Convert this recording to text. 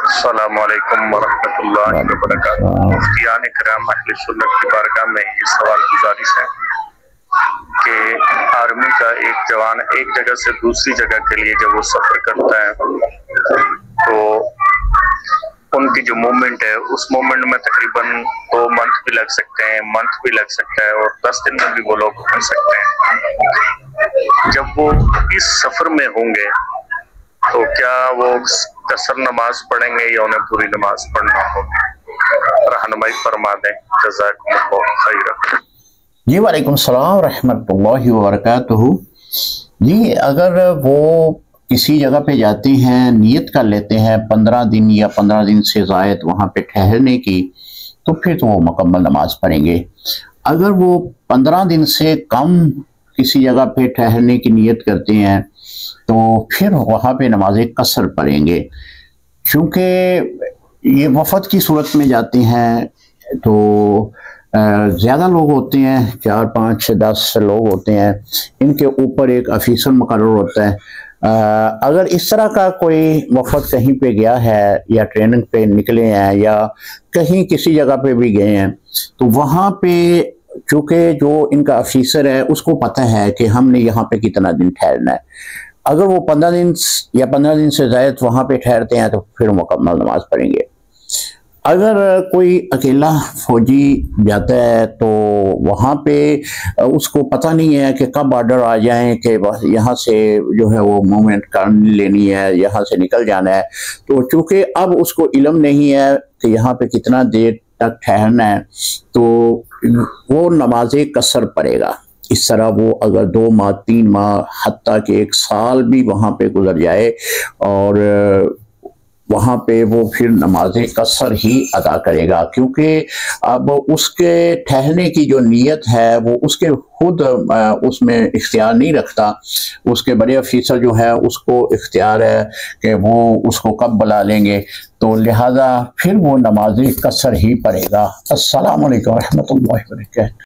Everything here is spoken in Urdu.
السلام علیکم ورحمۃ اللہ وبرکاتہ۔ مفتیان کرام اہل سنت کی بارگاہ میں یہ سوال گزارش ہے کہ آرمی کا ایک جوان ایک جگہ سے دوسری جگہ کے لیے جب وہ سفر کرتا ہے تو ان کی جو موومنٹ ہے اس موومنٹ میں تقریباً 2 منتھ بھی لگ سکتے ہیں، منتھ بھی لگ سکتا ہے، اور 10 دن میں بھی وہ لوگ پہنچ سکتے ہیں۔ جب وہ اس سفر میں ہوں گے تو کیا وہ قصر نماز پڑھیں گے یا انہیں پوری نماز پڑھنا ہوگی؟ رہنمائی فرما دیں، جزاکم اللہ خیرا۔ جی وعلیکم السلام ورحمۃ اللہ وبرکاتہ۔ جی اگر وہ کسی جگہ پہ جاتے ہیں، نیت کر لیتے ہیں 15 دن یا 15 دن سے زائد وہاں پہ ٹھہرنے کی، تو پھر تو وہ مکمل نماز پڑھیں گے۔ اگر وہ 15 دن سے کم کسی جگہ پہ ٹھہرنے کی نیت کرتے ہیں تو پھر وہاں پہ نماز قصر پڑھیں گے، چونکہ یہ وفد کی صورت میں جاتے ہیں تو زیادہ لوگ ہوتے ہیں، 4 5 10 لوگ ہوتے ہیں، ان کے اوپر ایک افیسر مقرر ہوتا ہے۔ اگر اس طرح کا کوئی وفد کہیں پہ گیا ہے یا ٹریننگ پہ نکلے ہیں یا کہیں کسی جگہ پہ بھی گئے ہیں تو وہاں پہ چونکہ جو ان کا افیسر ہے اس کو پتہ ہے کہ ہم نے یہاں پہ کتنا دن ٹھہرنا ہے۔ اگر وہ 15 دن یا 15 دن سے زائد وہاں پہ ٹھہرتے ہیں تو پھر مکمل نماز پڑھیں گے۔ اگر کوئی اکیلا فوجی جاتا ہے تو وہاں پہ اس کو پتہ نہیں ہے کہ کب آرڈر آ جائیں کہ یہاں سے جو ہے وہ موومنٹ کر لینی ہے، یہاں سے نکل جانا ہے، تو چونکہ اب اس کو علم نہیں ہے کہ یہاں پہ کتنا دیر تک ٹھہرنا ہے تو وہ نماز قصر پڑھے گا۔ اس طرح وہ اگر 2 ماہ 3 ماہ حتیٰ کہ 1 سال بھی وہاں پہ گزر جائے اور وہاں پہ وہ پھر نماز قصر ہی ادا کرے گا، کیونکہ اب اس کے ٹھہرنے کی جو نیت ہے وہ اس کے خود اس میں اختیار نہیں رکھتا، اس کے بڑے افیسر جو ہے اس کو اختیار ہے کہ وہ اس کو کب بلا لیں گے، تو لہذا پھر وہ نماز قصر ہی پڑھے گا۔ السلام علیکم ورحمۃ اللہ وبرکاتہ۔